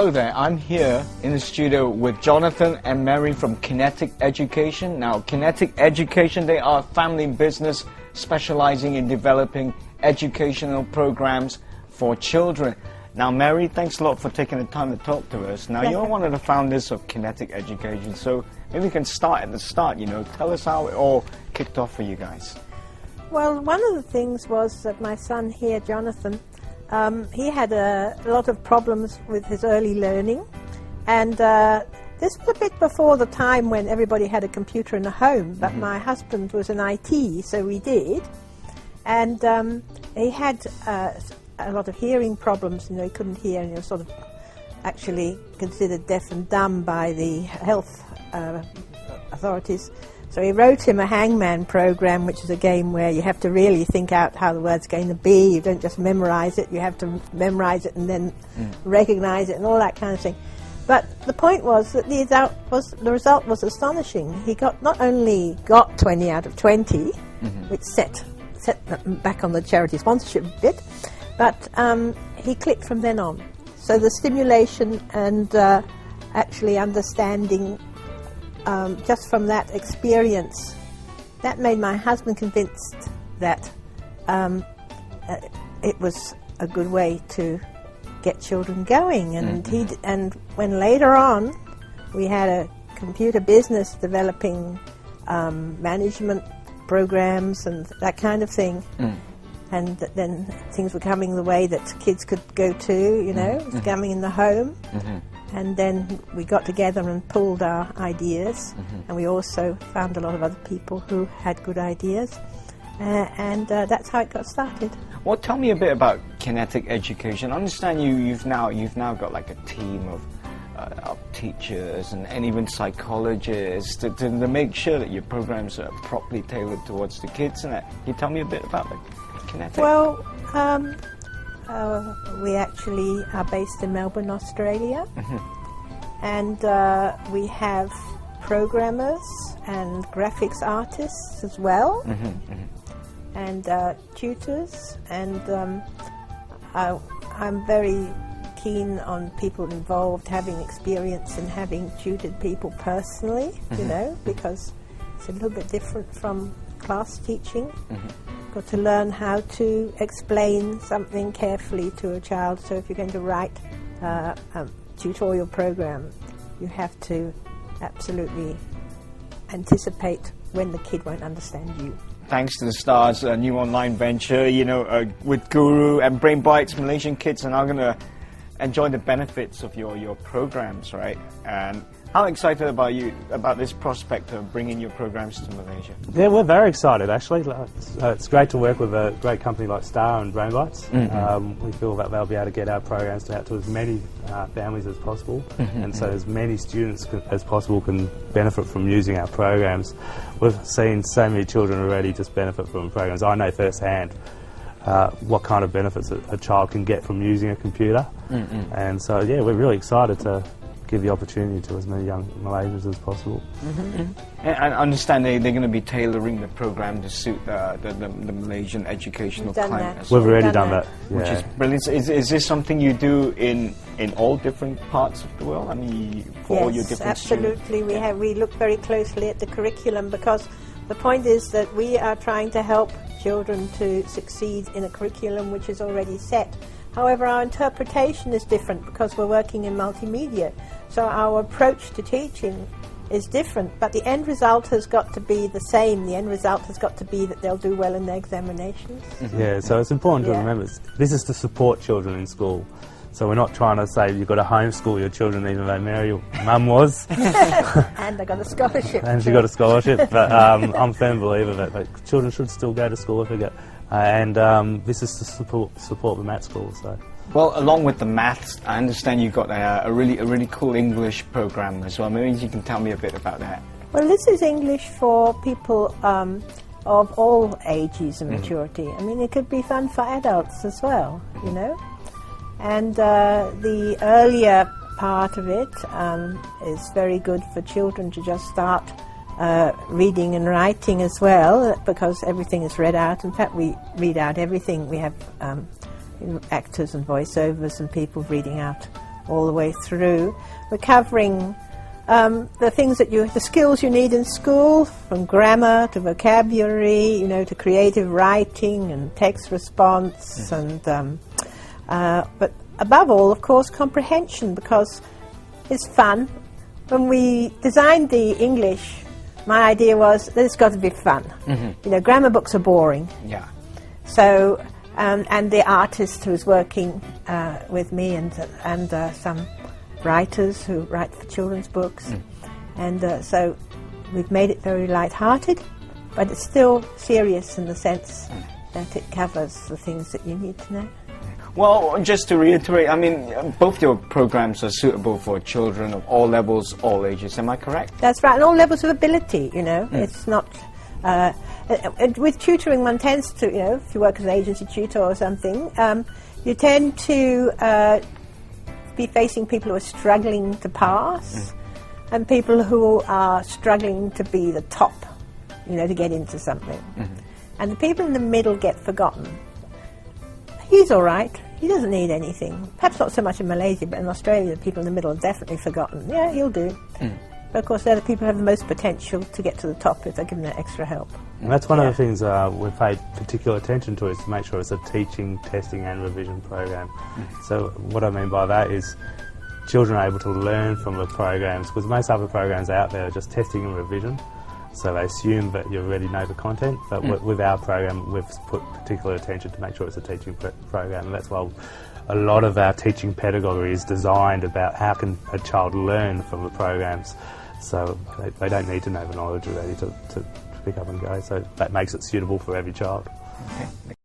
Hello there, I'm here in the studio with Jonathan and Mary from Kinetic Education. Now, Kinetic Education, they are a family business specializing in developing educational programs for children. Now, Mary, thanks a lot for taking the time to talk to us. Now, you're one of the founders of Kinetic Education, so maybe we can start at the start, tell us how it all kicked off for you guys. Well, one of the things was that my son here, Jonathan, he had a lot of problems with his early learning, and this was a bit before the time when everybody had a computer in the home, but my husband was in IT, so we did, and he had a lot of hearing problems. He couldn't hear, and he was sort of actually considered deaf and dumb by the health authorities. So he wrote him a hangman program, which is a game where you have to really think out how the word's going to be. You don't just memorize it, you have to memorize it and then recognize it and all that kind of thing. But the point was that the result was astonishing. He not only got 20 out of 20, which set back on the charity sponsorship bit, but he clicked from then on. So the stimulation and actually understanding just from that experience, that made my husband convinced that it was a good way to get children going. And and when later on we had a computer business developing management programs and that kind of thing, and then things were coming the way that kids could go to, it was coming in the home. And then we got together and pooled our ideas, and we also found a lot of other people who had good ideas, and that's how it got started. Well, tell me a bit about Kinetic Education. I understand you've now got like a team of teachers and even psychologists to make sure that your programs are properly tailored towards the kids. And can you tell me a bit about Kinetic? Well, we actually are based in Melbourne, Australia, and we have programmers and graphics artists as well, and tutors, and I'm very keen on people involved having experience and having tutored people personally, because it's a little bit different from class teaching. Got to learn how to explain something carefully to a child. So if you're going to write a tutorial program, you have to absolutely anticipate when the kid won't understand you. Thanks to the stars, a new online venture, with Guru and Brain Bites, Malaysian kids are now going to enjoy the benefits of your programs, right? And how excited about this prospect of bringing your programs to Malaysia? Yeah, we're very excited actually. It's great to work with a great company like Star and Brain Bites. We feel that they'll be able to get our programs out to as many families as possible, and so as many students as possible can benefit from using our programs. We've seen so many children already just benefit from programs. I know firsthand what kind of benefits a child can get from using a computer, and so yeah, we're really excited to give the opportunity to as many young Malaysians as possible. And I understand they're going to be tailoring the program to suit the Malaysian educational climate. We've already done that. Which is brilliant. Is this something you do in all different parts of the world? I mean, for all your different absolutely. students? We look very closely at the curriculum, because the point is that we are trying to help children to succeed in a curriculum which is already set. However, our interpretation is different because we're working in multimedia. So our approach to teaching is different, but the end result has got to be the same. The end result has got to be that they'll do well in their examinations. Yeah, so it's important to remember this is to support children in school. So we're not trying to say you've got to homeschool your children, even though Mary, your mum was. And I got a scholarship. And she got a scholarship, but I'm a firm believer that children should still go to school if they get. And this is to support them at school. So. Well, along with the maths, I understand you've got a really cool English program as well. Maybe you can tell me a bit about that. Well, this is English for people of all ages and maturity. I mean, it could be fun for adults as well, And the earlier part of it is very good for children to just start reading and writing as well, because everything is read out. In fact, we read out everything. We have actors and voiceovers and people reading out all the way through. We're covering the skills you need in school, from grammar to vocabulary, you know, to creative writing and text response, and but above all, of course, comprehension, because it's fun. When we designed the English, my idea was that it's got to be fun. You know, grammar books are boring. Yeah. So, and the artist who was working with me, and some writers who write for children's books, and so we've made it very light-hearted, but it's still serious in the sense that it covers the things that you need to know. Well, just to reiterate, I mean, both your programs are suitable for children of all levels, all ages. Am I correct? That's right, and all levels of ability, you know. It's not... with tutoring, one tends to, you know, if you work as an agency tutor or something, you tend to be facing people who are struggling to pass, and people who are struggling to be the top, you know, to get into something. And the people in the middle get forgotten. He's all right. He doesn't need anything. Perhaps not so much in Malaysia, but in Australia, the people in the middle are definitely forgotten. Yeah, he'll do. But of course, they're the people who have the most potential to get to the top if they're given that extra help. And that's one of the things we've paid particular attention to, is to make sure it's a teaching, testing and revision program. So what I mean by that is children are able to learn from the programs, because most other programs out there are just testing and revision. So they assume that you already know the content, but with our program we've put particular attention to make sure it's a teaching program, and that's why a lot of our teaching pedagogy is designed about how can a child learn from the programs. So they don't need to know the knowledge already to pick up and go, so that makes it suitable for every child. Okay.